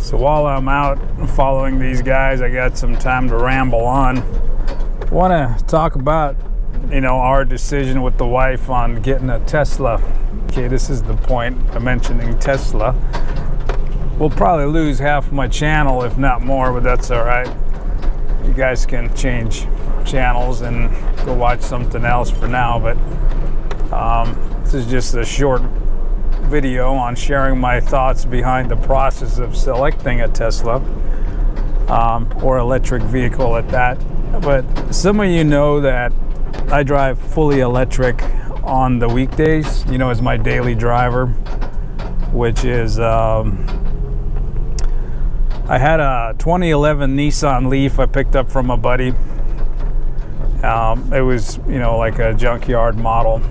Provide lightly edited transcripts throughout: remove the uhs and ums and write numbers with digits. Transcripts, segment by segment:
So while I'm out following these guys, I got some time to ramble on. I want to talk about, our decision with the wife on getting a Tesla. Okay, this is the point of mentioning Tesla. We'll probably lose half my channel, if not more, but that's all right. You guys can change channels and go watch something else for now, but this is just a short video on sharing my thoughts behind the process of selecting a Tesla or electric vehicle at that. But some of you know that I drive fully electric on the weekdays, as my daily driver, which is I had a 2011 Nissan Leaf I picked up from a buddy. It was, like a junkyard model,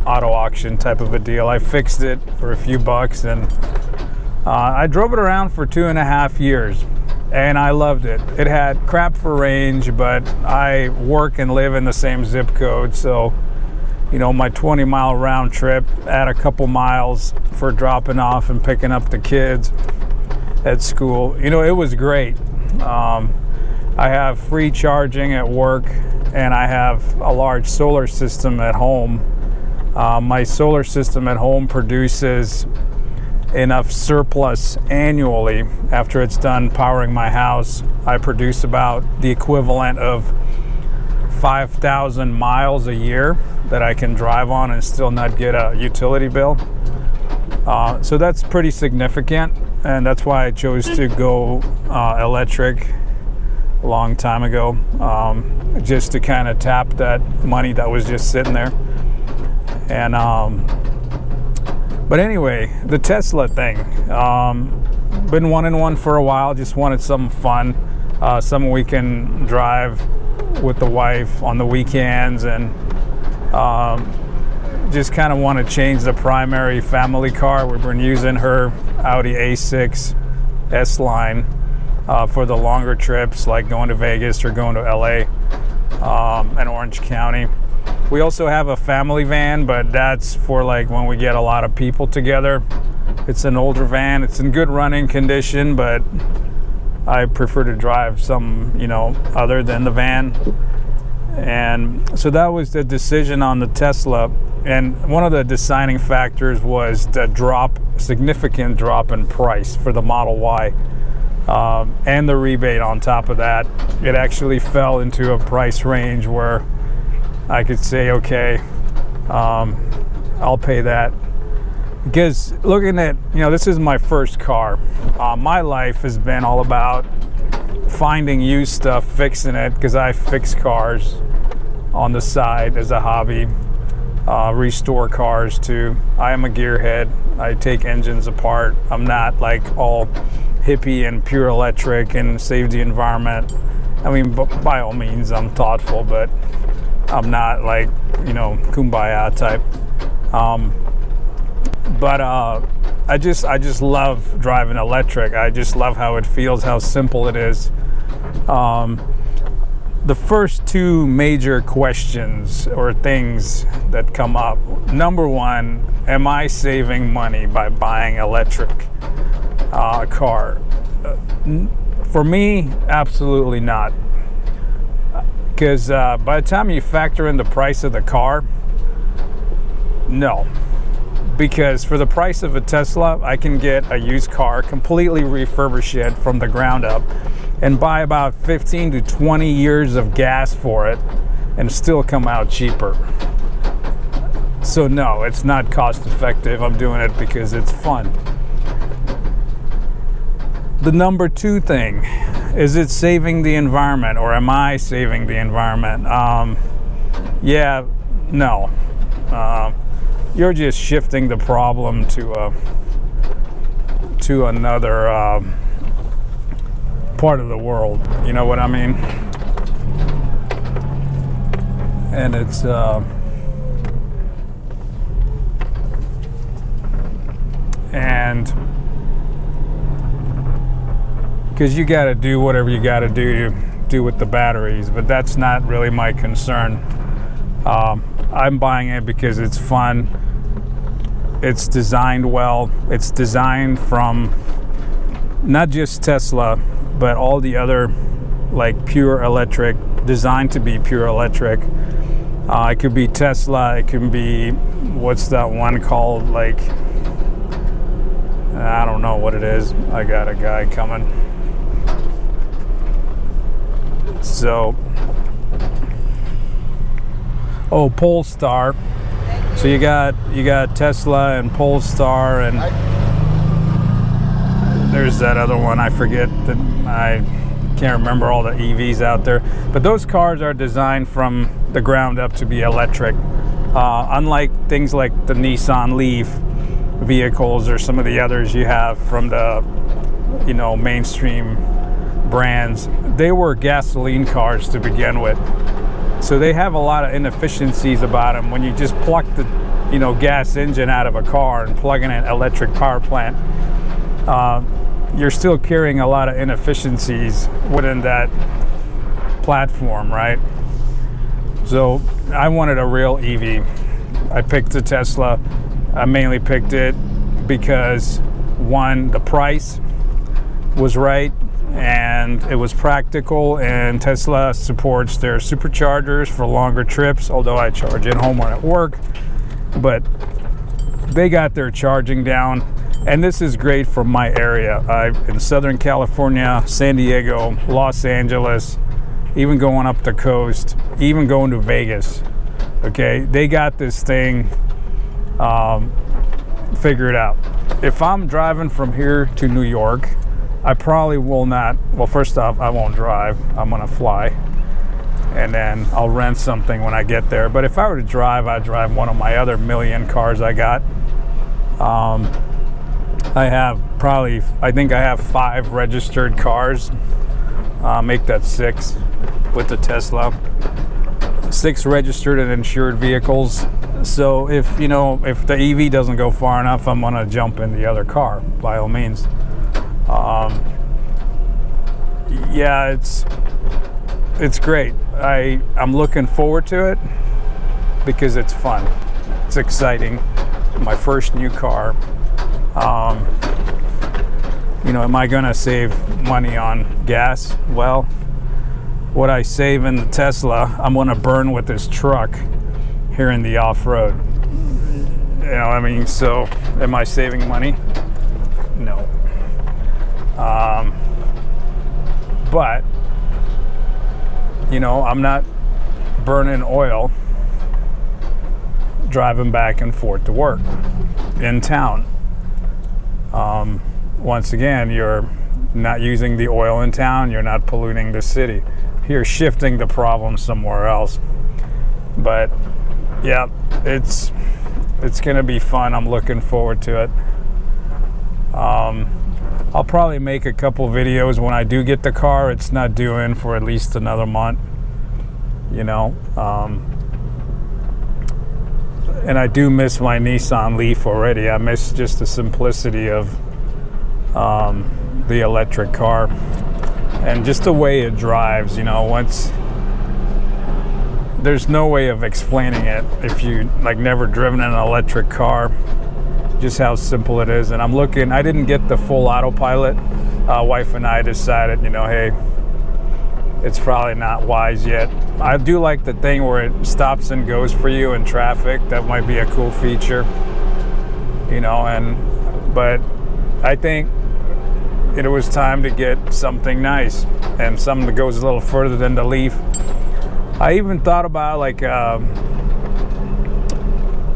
auto auction type of a deal. I fixed it for a few bucks, and I drove it around for 2.5 years, and I loved it. It had crap for range, but I work and live in the same zip code, so my 20-mile round trip, add a couple miles for dropping off and picking up the kids at school. It was great. I have free charging at work, and I have a large solar system at home. My solar system at home produces enough surplus annually after it's done powering my house. I produce about the equivalent of 5,000 miles a year that I can drive on and still not get a utility bill. So that's pretty significant, and that's why I chose to go electric a long time ago, just to kind of tap that money that was just sitting there. And but anyway, the Tesla thing, been wanting one for a while. Just wanted something fun, something we can drive with the wife on the weekends, and just kind of want to change the primary family car. We've been using her Audi A6 S-Line for the longer trips, like going to Vegas or going to LA and Orange County. We also have a family van, but that's for like when we get a lot of people together. It's an older van. It's in good running condition, but I prefer to drive some, other than the van. And so that was the decision on the Tesla. And one of the deciding factors was the significant drop in price for the Model Y. And the rebate on top of that. It actually fell into a price range where I could say, okay, I'll pay that. Because looking at, this is my first car. My life has been all about finding used stuff, fixing it, because I fix cars on the side as a hobby, restore cars too. I am a gearhead. I take engines apart. I'm not like all hippie and pure electric and save the environment. I mean, by all means, I'm thoughtful, but I'm not like, kumbaya type. But I just love driving electric. I just love how it feels, how simple it is. The first two major questions or things that come up. Number one, am I saving money by buying electric car? For me, absolutely not. Because by the time you factor in the price of the car, no. Because for the price of a Tesla, I can get a used car, completely refurbish it from the ground up, and buy about 15 to 20 years of gas for it and still come out cheaper. So no, it's not cost effective. I'm doing it because it's fun. The number two thing, is it saving the environment, or am I saving the environment? Yeah, no. You're just shifting the problem to another part of the world. You know what I mean? And it's and because you got to do whatever you got to do with the batteries, but that's not really my concern. I'm buying it because it's fun. It's designed well. It's designed from not just Tesla, but all the other like pure electric, designed to be pure electric. It could be Tesla, it can be, what's that one called, like, I don't know what it is. I got a guy coming. So, oh, Polestar. So you got Tesla and Polestar, and there's that other one. I forget that. I can't remember all the EVs out there. But those cars are designed from the ground up to be electric. Unlike things like the Nissan Leaf vehicles or some of the others you have from the, you know, mainstream brands, they were gasoline cars to begin with. So they have a lot of inefficiencies about them. When you just pluck the, you know, gas engine out of a car and plug in an electric power plant, you're still carrying a lot of inefficiencies within that platform, right? So I wanted a real EV. I picked the Tesla. I mainly picked it because, one, the price was right and it was practical, and Tesla supports their superchargers for longer trips, although I charge at home or at work, but they got their charging down. And this is great for my area. In Southern California, San Diego, Los Angeles, even going up the coast, even going to Vegas. Okay, they got this thing figured out. If I'm driving from here to New York, I probably will not. Well, first off, I won't drive. I'm gonna fly, and then I'll rent something when I get there. But if I were to drive, I'd drive one of my other million cars I got. I think I have 5 registered cars. Make that 6 with the Tesla. 6 registered and insured vehicles. So if the EV doesn't go far enough, I'm gonna jump in the other car by all means. Yeah, it's great. I'm looking forward to it because it's fun. It's exciting. My first new car. Am I gonna save money on gas? Well, what I save in the Tesla, I'm gonna burn with this truck here in the off-road. So am I saving money? No. But I'm not burning oil driving back and forth to work in town. Once again, you're not using the oil in town, you're not polluting the city. You're shifting the problem somewhere else. But yeah, it's gonna be fun. I'm looking forward to it. I'll probably make a couple videos when I do get the car. It's not due in for at least another month, and I do miss my Nissan Leaf already. I miss just the simplicity of the electric car and just the way it drives. There's no way of explaining it if you never driven an electric car, just how simple it is. And I didn't get the full autopilot. Wife and I decided, hey, it's probably not wise yet. I do like the thing where it stops and goes for you in traffic. That might be a cool feature, but I think it was time to get something nice and something that goes a little further than the Leaf. I even thought about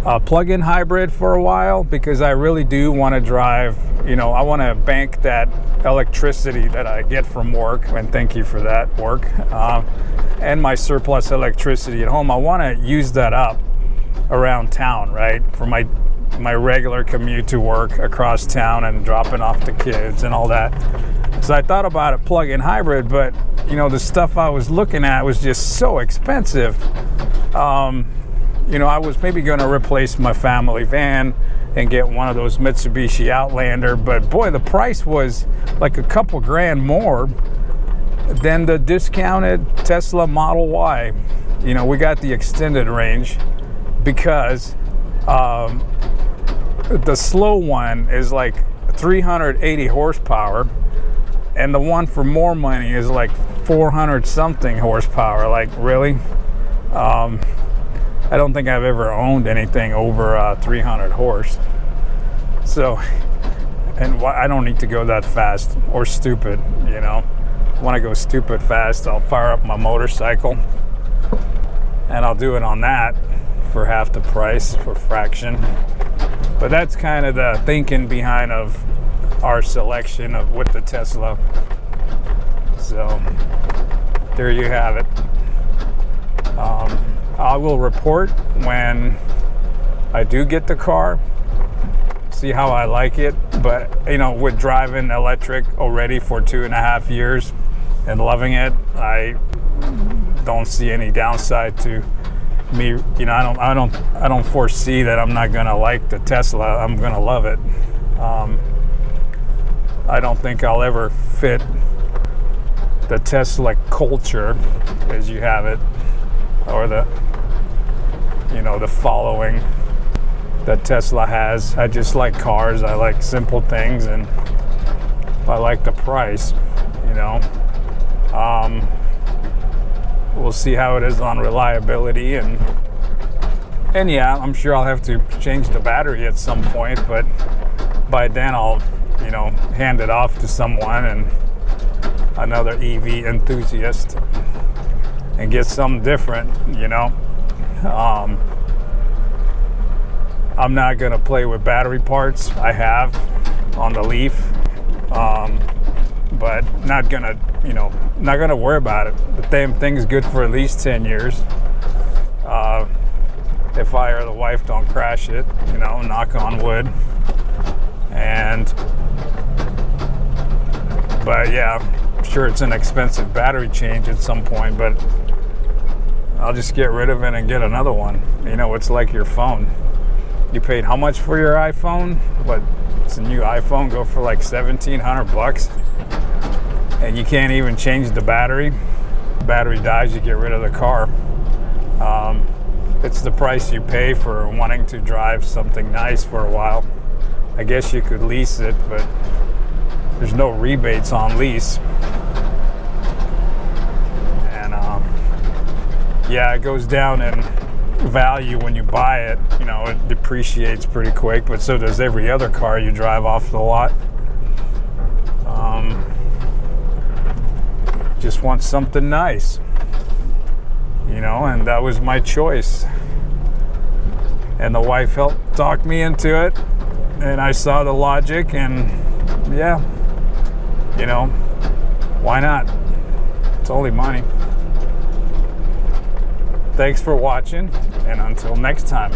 a plug-in hybrid for a while, because I really do want to drive, I want to bank that electricity that I get from work, and thank you for that, work, and my surplus electricity at home. I want to use that up around town, right, for my regular commute to work across town and dropping off the kids and all that. So I thought about a plug-in hybrid, but the stuff I was looking at was just so expensive. I was maybe going to replace my family van and get one of those Mitsubishi Outlander, but boy, the price was like a couple grand more than the discounted Tesla Model Y. We got the extended range because the slow one is like 380 horsepower, And the one for more money is like 400 something horsepower. Like, really? I don't think I've ever owned anything over 300 horse. So, and I don't need to go that fast or stupid, you know. When I go stupid fast, I'll fire up my motorcycle and I'll do it on that for half the price, for fraction. But that's kind of the thinking behind of our selection of with the Tesla. So there you have it. I will report when I do get the car, see how I like it. But you know, with driving electric already for 2.5 years and loving it, I don't see any downside to me. You know, I don't foresee that I'm not gonna like the Tesla. I'm gonna love it. I don't think I'll ever fit the Tesla culture as you have it, or the, you know, the following that Tesla has. I just like cars. I like simple things, and I like the price, you know. We'll see how it is on reliability, and yeah, I'm sure I'll have to change the battery at some point, but by then I'll, you know, hand it off to someone and another EV enthusiast and get something different, you know. I'm not gonna play with battery parts. I have on the Leaf, but not gonna, you know, not gonna worry about it. The damn thing's good for at least 10 years. If I or the wife don't crash it, you know, knock on wood. But yeah, I'm sure it's an expensive battery change at some point, but I'll just get rid of it and get another one. You know, it's like your phone. You paid how much for your iPhone? What, it's a new iPhone, go for like $1,700, and you can't even change the battery. The battery dies, you get rid of the car. It's the price you pay for wanting to drive something nice for a while. I guess you could lease it, but there's no rebates on lease. And yeah, it goes down in value when you buy it. You know, it depreciates pretty quick, but so does every other car you drive off the lot. Just want something nice, you know, and that was my choice. And the wife helped talk me into it, and I saw the logic, and yeah, you know, why not? It's only money. Thanks for watching, and until next time.